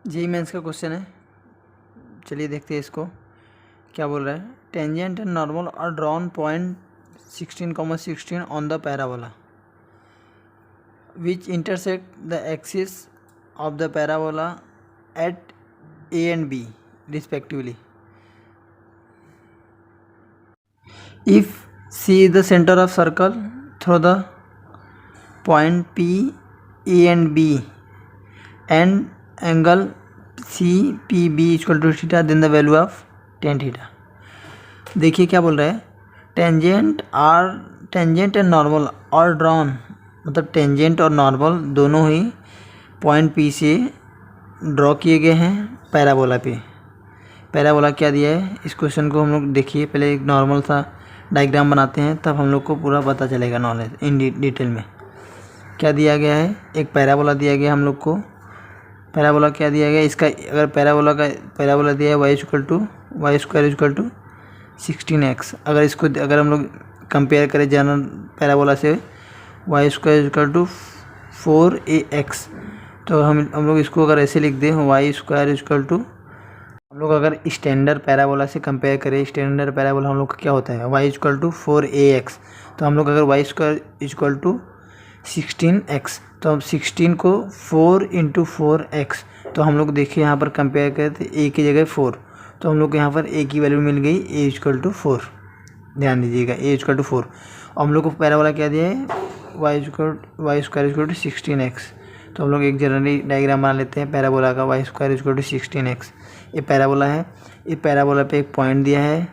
JEE mains का question है। चलिए देखते हैं इसको क्या बोल रहा है। Tangent and normal are drawn point 16,16 on the parabola which intersect the axis of the parabola at A and B respectively. If C is the centre of circle through the point P A and B and angle C P B equal to theta, then the value of tan theta. देखिए क्या बोल रहा है। Tangent and normal are drawn, मतलब tangent और normal दोनों ही point P से draw किए गए हैं पैराबोला पे। पैराबोला क्या दिया है इस क्वेश्चन को हम लोग देखिए, पहले एक नॉर्मल सा डायग्राम बनाते हैं तब हम लोग को पूरा पता चलेगा नॉलेज इन डिटेल में। क्या दिया गया है, एक पैराबोला दिया गया हम लोग को। पैराबोला क्या दिया गया, इसका अगर पैराबोला दिया है Y square equal to 16x। अगर हम लोग कंपेयर करें जनरल पैराबोला से Y square equal to 4ax, तो हम लोग इसको अगर ऐसे लिख दें वाई स्क्वायर इक्वल टू, हम लोग अगर स्टैंडर्ड पैराबोला से कंपेयर करें, स्टैंडर्ड पैराबोला हम लोग का क्या होता है वाई इक्वल टू 4ax, तो हम लोग अगर Y square equal to 16x, तो हम 16 को 4 इंटू 4x, तो हम लोग देखिए यहाँ पर कंपेयर करें तो a की जगह 4, तो हम लोग को यहाँ पर a की वैल्यू मिल गई a इक्वल टू 4। ध्यान दीजिएगा a इक्वल टू 4। और हम लोग को पैराबोला क्या दिया है Y square equal to 16x, तो हम लोग एक जनरली डायग्राम बना लेते हैं पैराबोला का। Y square equal to 16x ये पैराबोला है। ये पैराबोला पे एक पॉइंट दिया है,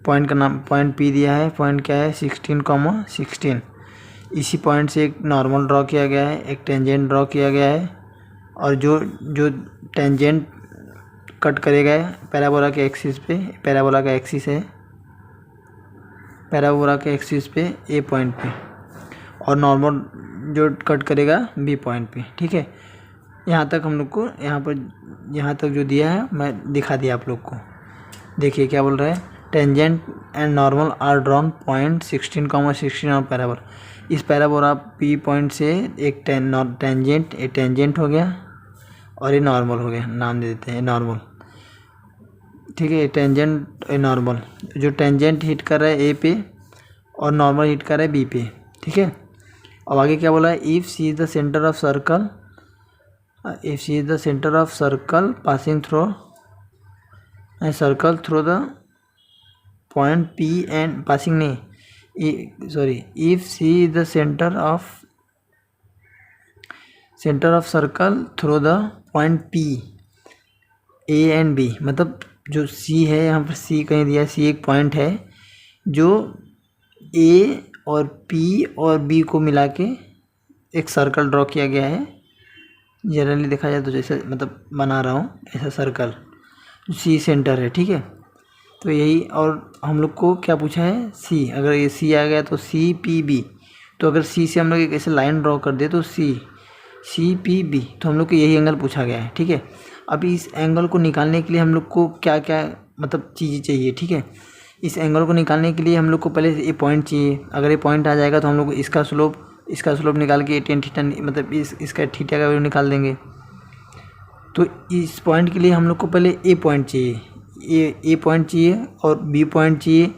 पॉइंट का नाम पॉइंट P दिया है। पॉइंट क्या है 16,16। इसी पॉइंट से एक नॉर्मल ड्रॉ किया गया है, एक टेंजेंट ड्रॉ किया गया है, और जो टेंजेंट कट करेगा पैराबोला के एक्सिस पे, पैराबोला का एक्सिस है पैराबोला के एक्सिस पे ए पॉइंट पे, और नॉर्मल जो कट करेगा बी पॉइंट पे। ठीक है, यहाँ तक हम लोग को यहाँ तक जो दिया है मैं दिखा दिया आप लोग को। देखिए क्या बोल रहा है, tangent and normal are drawn point 16,16 और पैराबोला। इस पैराबोला पी पॉइंट से एक टेंजेंट हो गया और ये नॉर्मल हो गया, नाम दे देते हैं नॉर्मल। ठीक है, टेंजेंट नॉर्मल, जो टेंजेंट हिट कर रहा है ए पे और नॉर्मल हिट कर रहा है बी पे। ठीक है, अब आगे क्या बोला है, if C is the centre of circle passing through the point P and passing नहीं, if C is the centre of circle through the point P A and B, मतलब जो सी है यहाँ पर, सी कहीं दिया है, सी एक पॉइंट है जो ए और पी और बी को मिला के एक सर्कल ड्रॉ किया गया है। जनरली देखा जाए तो जैसे मतलब बना रहा हूँ ऐसा सर्कल, सी सेंटर है। ठीक है, तो यही, और हम लोग को क्या पूछा है सी, अगर ये सी आ गया तो सी पी बी, तो अगर सी से हम लोग एक ऐसे लाइन ड्रॉ कर दे तो सी पी बी, तो हम लोग को यही एंगल पूछा गया है। ठीक है, अभी इस एंगल को निकालने के लिए हम लोग को क्या क्या मतलब चीज़ें चाहिए। ठीक है, इस एंगल को निकालने के लिए हम लोग को पहले ये पॉइंट चाहिए। अगर ये पॉइंट आ जाएगा तो हम लोग इसका स्लोप निकाल के टेन थीटा, मतलब इसका थीटा का वैल्यू निकाल देंगे। तो इस पॉइंट के लिए हम लोग को पहले ए पॉइंट चाहिए, ए पॉइंट चाहिए और बी पॉइंट चाहिए,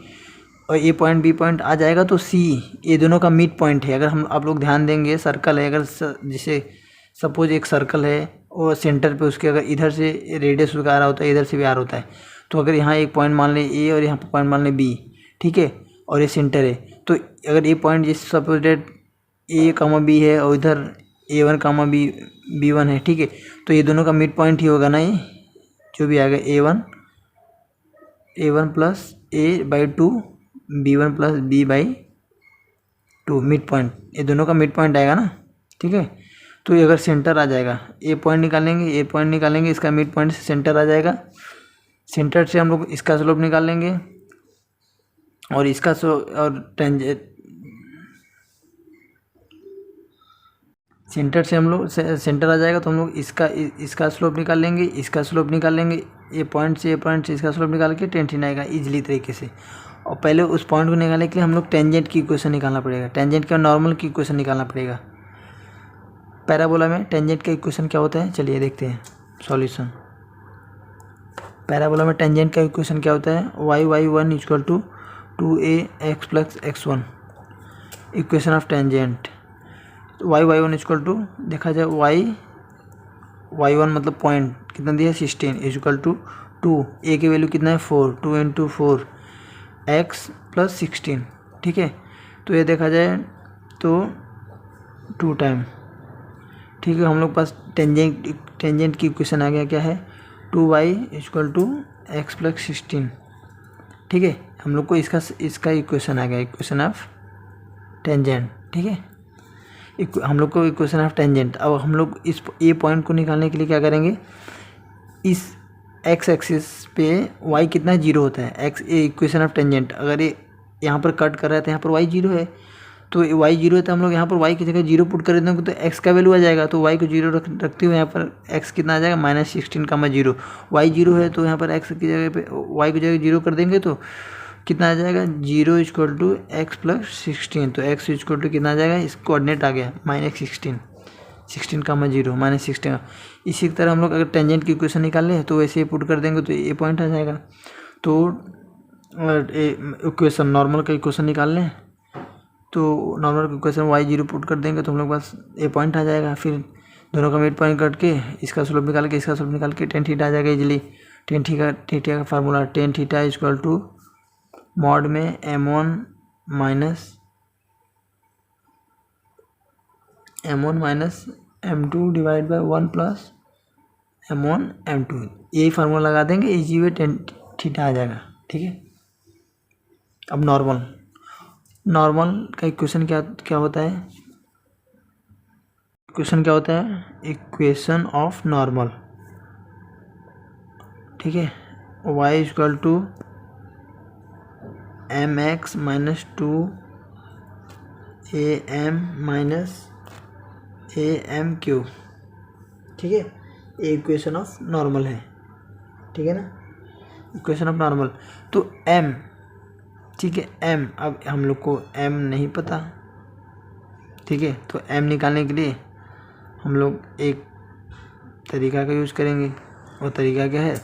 और ए पॉइंट बी पॉइंट आ जाएगा तो सी, ये दोनों का मिड पॉइंट है। अगर आप लोग ध्यान देंगे सर्कल है, अगर जैसे सपोज एक सर्कल है और सेंटर पे उसके अगर इधर से रेडियस उसका आ रहा होता है, इधर से भी आ रहा होता है, तो अगर यहाँ एक पॉइंट मान लें ए और यहाँ पर पॉइंट मान लें बी, ठीक है, और ये सेंटर है, तो अगर ये पॉइंट जैसे suppose that A comma B है और इधर A1 कामा B1 है। ठीक है, तो ये दोनों का मिड पॉइंट ही होगा ना, ये जो भी आएगा A1 plus A/2 B1 plus B/2 mid point, ये दोनों का मिड पॉइंट आएगा ना। ठीक है, तो ये अगर सेंटर आ जाएगा, ए पॉइंट निकालेंगे, इसका मिड पॉइंट से सेंटर आ जाएगा, सेंटर से हम लोग इसका स्लोप निकाल लेंगे और इसका सेंटर से हम लोग सेंटर आ जाएगा तो हम लोग इसका स्लोप निकाल लेंगे, ए पॉइंट से इसका स्लोप निकाल के टेन थीटा आएगा इजीली तरीके से। और पहले उस पॉइंट को निकालने के लिए हम लोग टेंजेंट की इक्वेशन निकालना पड़ेगा, टेंजेंट का नॉर्मल की इक्वेशन निकालना पड़ेगा। पैराबोला में टेंजेंट का इक्वेशन क्या होता है, चलिए देखते हैं सॉल्यूशन। पैराबोला में टेंजेंट का इक्वेशन क्या होता है, y1 equal to 2ax plus x1, equation of tangent. y1 equal to देखा जाए y1 मतलब पॉइंट कितना दिया 16 इक्वल टू 2, a की वैल्यू कितना है 4, 2 इंटू 4 x प्लस 16, ठीक है। तो ये देखा जाए तो 2 टाइम, ठीक है। हम लोग पास टेंजेंट की इक्वेशन आ गया, क्या है 2y equal to x plus 16, ठीक है। हम लोग को इसका इक्वेशन आ गया, इक्वेशन ऑफ टेंजेंट, ठीक है। हम लोग को इक्वेशन ऑफ टेंजेंट। अब हम लोग इस ए पॉइंट को निकालने के लिए क्या करेंगे, इस एक्स एक्सिस पे y कितना 0 होता है, x A equation of tangent. अगर ये यहाँ पर कट कर रहा है तो यहाँ पर y 0 है, तो y 0 है तो हम लोग यहाँ पर y की जगह 0 पुट कर देंगे तो x का वैल्यू आ जाएगा। तो y को 0 रखते हुए यहाँ पर x कितना आ जाएगा -16, y 0 है तो यहाँ पर x की जगह पे y की जगह 0 कर देंगे तो कितना आ जाएगा 0 इक्वल टू एक्स प्लस 16। तो x इक्वल टू कितना आ जाएगा, इस कोऑर्डिनेट आ गया -16, 16, 0 -16। इसी तरह हम लोग अगर टेंजेंट की इक्वेशन निकाल लें तो वैसे ही पुट कर देंगे तो ये पॉइंट आ जाएगा। तो इक्वेशन नॉर्मल का इक्वेशन निकाल लें तो नॉर्मल इक्वेशन y0 पुट कर देंगे तो हम लोग पास ए पॉइंट आ जाएगा। फिर दोनों का मिड पॉइंट कट के इसका स्लोप निकाल के इसका स्लोप निकाल के टेन थीटा आ जाएगा इजीली। टेन थीटा का formula tan theta equal to mod में m1 minus m2 divide by 1 plus m1 m2, यही फार्मूला लगा देंगे, इजी वे टेन थीटा आ जाएगा, ठीक है। अब नॉर्मल का इक्वेशन क्या होता है, इक्वेशन क्या होता है, इक्वेशन ऑफ नॉर्मल, ठीक है। y equal to mx minus 2 am minus am cube, ठीक है। ये इक्वेशन ऑफ नॉर्मल है, ठीक है ना, इक्वेशन ऑफ नॉर्मल। तो m, ठीक है, m, अब हम लोग को m नहीं पता, ठीक है। तो m निकालने के लिए हम लोग एक तरीका का यूज़ करेंगे। वो तरीका क्या है,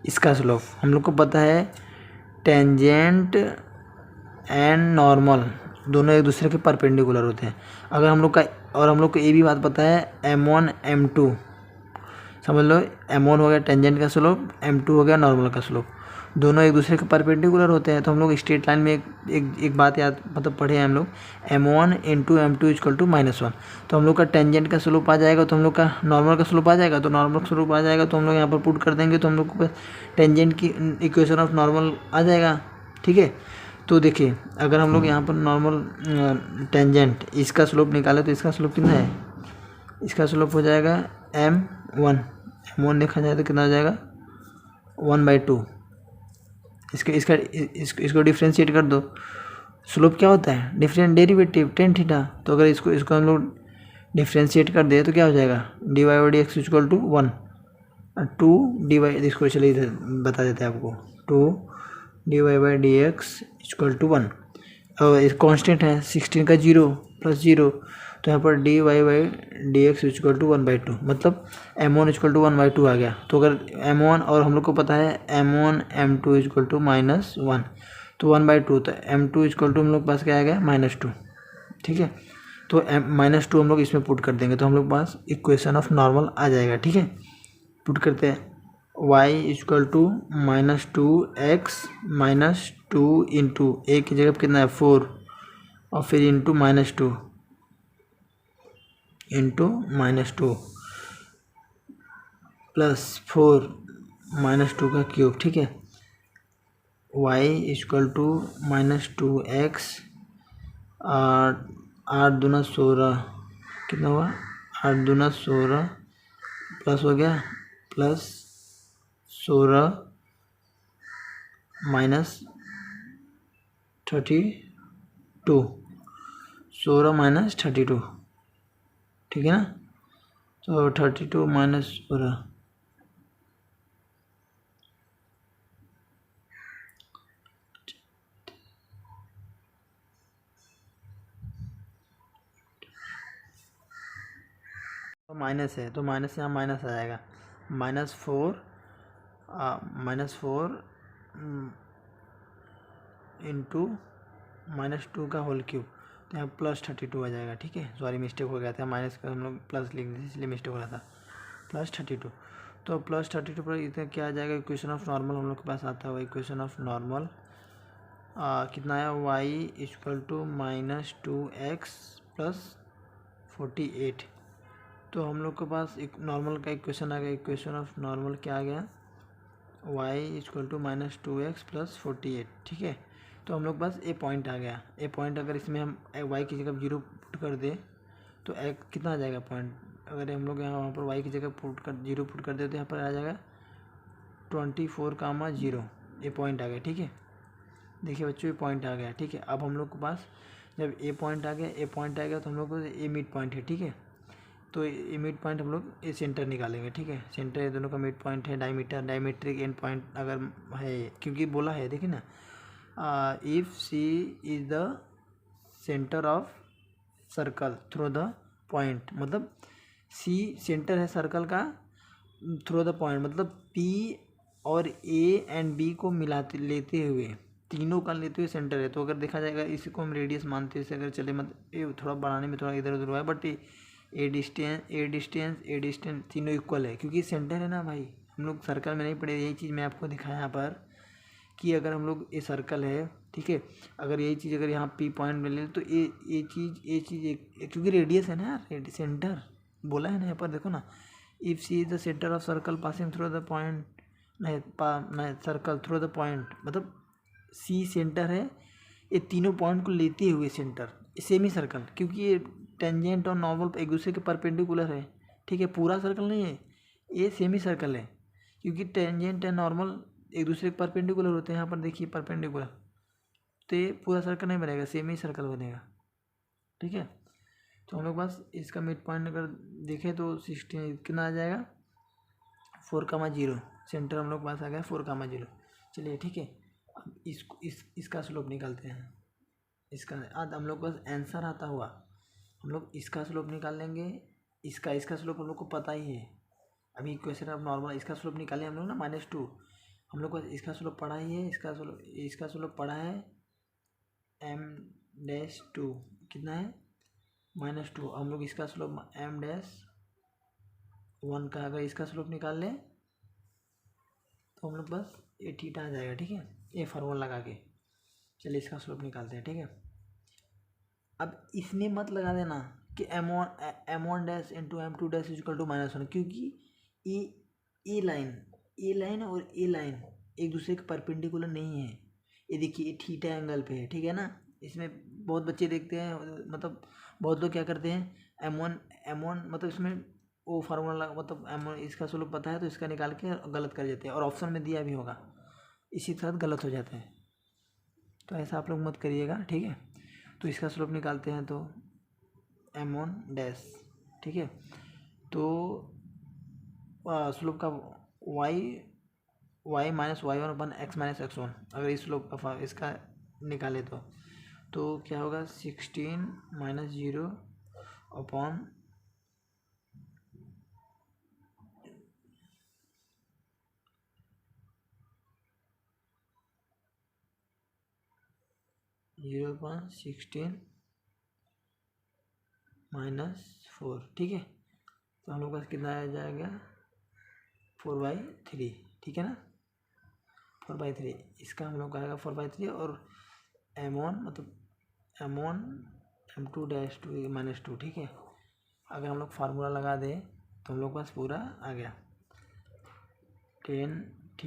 इसका स्लोप हम लोग को पता है, टेंजेंट एंड नॉर्मल दोनों एक दूसरे के परपेंडिकुलर होते हैं। अगर हम लोग का, और हम लोग को ये भी बात पता है m1 m2, समझ लो m1 हो गया टेंजेंट का स्लोप, m2 हो गया नॉर्मल का स्लोप, दोनों एक दूसरे के परपेंडिकुलर होते हैं। तो हम लोग स्ट्रेट लाइन में एक बात याद मतलब पढ़े हैं हम लोग, m1 into m2 equal to -1। तो हम लोग का टेंजेंट का स्लोप आ जाएगा तो हम लोग का नॉर्मल का स्लोप आ जाएगा, तो नॉर्मल का स्लोप आ जाएगा तो हम लोग यहाँ पर पुट कर देंगे तो हम लोग को टेंजेंट की इक्वेशन ऑफ नॉर्मल आ जाएगा, ठीक है। तो देखिए अगर हम लोग यहाँ पर नॉर्मल टेंजेंट इसका स्लोप निकाले तो इसका स्लोप कितना है, इसका स्लोप हो जाएगा m1 देखा जाए तो कितना हो जाएगा 1/2। इसको डिफ्रेंशिएट कर दो, स्लोप क्या होता है डेरिवेटिव टेन थीटा। तो अगर इसको हम लोग डिफ्रेंशिएट कर दे तो क्या हो जाएगा dy/dx इक्वल टू 1, 2 dy, इसको चलिए इधर बता देते हैं आपको, 2 dy/dx इक्वल टू 1। और इस कांस्टेंट है 16 का 0 प्लस 0, तो यहाँ पर dy/dx इक्वल टू 1/2, मतलब m1 इक्वल टू 1/2 आ गया। तो अगर m1, और हम लोग को पता है m1 m2 इक्वल टू -1, तो 1/2, तो m2 इक्वल टू हम लोग पास क्या आ गया -2, ठीक है। तो -2 हम लोग इसमें पुट कर देंगे तो हम लोग पास इक्वेशन ऑफ नॉर्मल आ जाएगा, ठीक है। पुट करते हैं y equal to -2x -2 into A की जगह कितना है 4, और फिर इंटू -2 इंटू -2 प्लस 4 -2 का क्यूब, ठीक है। y इक्वल टू -2x, 8 दूना 16, कितना हुआ 8 दूना 16 प्लस हो गया प्लस 16 -32, 16 -32, ठीक है ना। तो 32 -16, माइनस है तो माइनस यहाँ माइनस आ जाएगा, -4 इंटू -2 का होल क्यूब, तो यहाँ +32 आ जाएगा। ठीक है, सॉरी मिस्टेक हो गया था, माइनस का हम लोग प्लस लिख दिए इसलिए मिस्टेक हो रहा था। +32, तो +32 पर इतना क्या आ जाएगा, इक्वेशन ऑफ नॉर्मल हम लोग के पास आता है। इक्वेशन ऑफ नॉर्मल कितना है, y = -2x + 48। तो हम लोग के पास एक नॉर्मल का इक्वेशन आ गया। इक्वेशन ऑफ नॉर्मल क्या आ गया, y = -2x + 48। ठीक है, तो हम लोग पास ए पॉइंट आ गया। ए पॉइंट अगर इसमें हम y की जगह 0 पुट कर दे तो कितना आ जाएगा पॉइंट, अगर हम लोग यहाँ वहाँ पर y की जगह 0 पुट कर दे तो यहाँ पर आ जाएगा 24,0। ए पॉइंट आ गया। ठीक है, देखिए बच्चों, ये पॉइंट आ गया। ठीक है, अब हम लोग के पास जब ए पॉइंट आ गया तो हम लोग को ए मिड पॉइंट है। ठीक है, तो ये मिड पॉइंट हम लोग ये सेंटर निकालेंगे। ठीक है, सेंटर ये दोनों का मिड पॉइंट है। डायमीट्रिक एंड पॉइंट अगर है, क्योंकि बोला है देखिए ना, if C is the centre of circle through the point, मतलब सी सेंटर है सर्कल का थ्रू द पॉइंट, मतलब पी और ए एंड बी को मिलाते लेते हुए, तीनों का लेते हुए सेंटर है। तो अगर देखा जाएगा इसी को हम रेडियस मानते हैं, अगर चले, मतलब ये थोड़ा बढ़ाने में थोड़ा इधर उधर हुआ है, बट ए डिस्टेंस तीनों इक्वल है, क्योंकि सेंटर है ना भाई। हम लोग सर्कल में नहीं पढ़े, यही चीज़ मैं आपको दिखाया यहाँ पर कि अगर हम लोग ये सर्कल है, ठीक है, अगर यही चीज़ अगर यहाँ पी पॉइंट में ले तो ये चीज़ क्योंकि रेडियस है ना यार, सेंटर बोला है ना यहाँ पर, देखो ना, if C is the centre of circle passing through the point, नहीं सर्कल थ्रू द पॉइंट, मतलब सी सेंटर है, ये तीनों पॉइंट को लेते हुए सेंटर सेमी सर्कल, क्योंकि ये टेंजेंट और नॉर्मल एक दूसरे के परपेंडिकुलर है। ठीक है, पूरा सर्कल नहीं है, ये सेमी सर्कल है, क्योंकि टेंजेंट एंड नॉर्मल एक दूसरे के परपेंडिकुलर होते हैं। यहाँ पर देखिए परपेंडिकुलर, तो ये पूरा सर्कल नहीं बनेगा, सेमी सर्कल बनेगा। ठीक है, तो हम लोग बस इसका मिड पॉइंट अगर देखें तो 16 कितना आ जाएगा, 4,0। सेंटर हम लोग पास आ गया 4,0। चलिए ठीक है, अब इसको इसका स्लोप निकालते हैं। इसका आज हम लोग पास आंसर आता हुआ, हम लोग इसका स्लोप निकाल लेंगे। इसका स्लोप हम लोग को पता ही है, अभी इक्वेशन ऑफ नॉर्मल इसका स्लोप निकाले हम लोग ना, -2। हम लोग को इसका स्लोप पढ़ा ही है, इसका स्लोप पढ़ा है m-2 कितना है, -2। हम लोग इसका स्लोप m-1 का अगर इसका स्लोप निकाल लें तो हम लोग बस ये थीटा आ जाएगा। ठीक है, ये फार्मूला लगा के चलिए इसका स्लोप निकालते हैं। ठीक है, अब इसमें मत लगा देना कि m1 इंटू m2 =-1, क्योंकि ए लाइन और ए लाइन एक दूसरे के परपेंडिकुलर नहीं है। ये देखिए ये थीटा एंगल पे है। ठीक है ना, इसमें बहुत बच्चे देखते हैं, मतलब बहुत लोग क्या करते हैं, m1 मतलब इसमें वो फार्मूला, मतलब m1 इसका स्लोप पता है तो इसका निकाल के गलत कर देते हैं, और ऑप्शन में दिया भी होगा इसी तरह गलत हो जाता है। तो ऐसा आप लोग मत करिएगा। ठीक है, तो इसका स्लोप निकालते हैं तो m1। ठीक है, तो स्लोप का y -y1 x - x1, अगर इस स्लोप का इसका निकाले तो क्या होगा, 16 - 0 अपॉन 0.16 -4। ठीक है, तो हम लोग का कितना आ जाएगा, 4/3। ठीक है ना, 4/3 इसका हम लोग का आएगा 4/3, और m1 मतलब m1 m2 -2। ठीक है, अगर हम लोग फार्मूला लगा दें तो हम लोग के पास पूरा आ गया, tan θ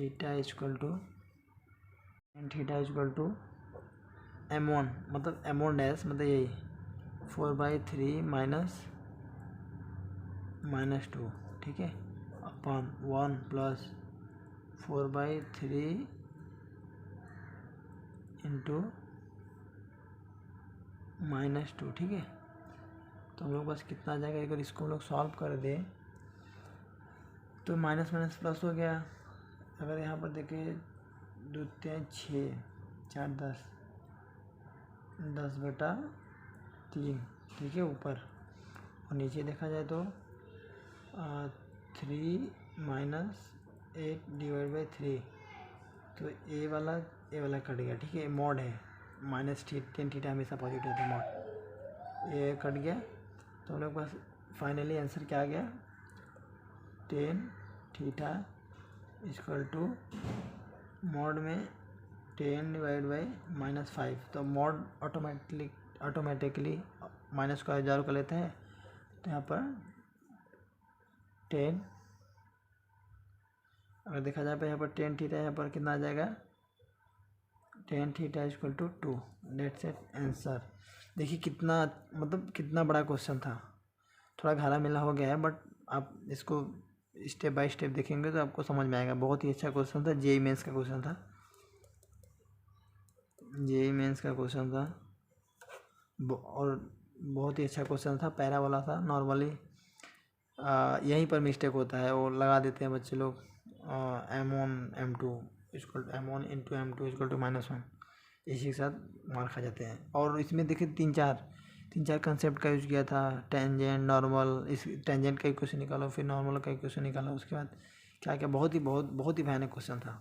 m1 मतलब m1 मतलब यही 4/3 -2। ठीक है, अपॉन 1 + 4/3 इंटू -2। ठीक है, तो हम लोग पास कितना आ जाएगा, अगर इसको हम लोग सॉल्व कर दें तो माइनस प्लस हो गया। अगर यहाँ पर देखें 2 3 6 4 10/3। ठीक है, ऊपर, और नीचे देखा जाए तो 3 - 8 डिवाइड बाई 3, तो ए वाला कट गया, ठीक है, मॉड है, -10 थीटा हमेशा पॉजिटिव था, मॉड ये कट गया, तो हम लोग पास फाइनली आंसर क्या आ गया, 10 थीटा इक्वल टू मॉड में 10 डिवाइड बाई -5, तो मॉड ऑटोमेटिकली माइनस को ज़ीरो कर लेते हैं, तो यहाँ पर 10, अगर देखा जाए तो यहाँ पर 10 थीटा, यहाँ पर कितना आ जाएगा, 10 theta equal to 2, that's it answer. देखिए कितना, मतलब कितना बड़ा क्वेश्चन था, थोड़ा घाला मिला हो गया है, बट आप इसको स्टेप बाय स्टेप देखेंगे तो आपको समझ में आएगा। बहुत ही अच्छा क्वेश्चन था, जेईई मेंस का क्वेश्चन था, जेईई मेंस का क्वेश्चन था, और बहुत ही अच्छा क्वेश्चन था, पैरा वाला था। नॉर्मली यहीं पर मिस्टेक होता है, वो लगा देते हैं बच्चे लोग M1 M2 equal M1 into M2 equal to -1, इसी के साथ मार खा जाते हैं। और इसमें देखिए तीन चार कंसेप्ट का यूज किया था, टेंजेंट, नॉर्मल, इस टेंजेंट का इक्वेशन निकालो, फिर नॉर्मल का इक्वेशन निकालो, उसके बाद क्या क्या बहुत ही भयानक क्वेश्चन था।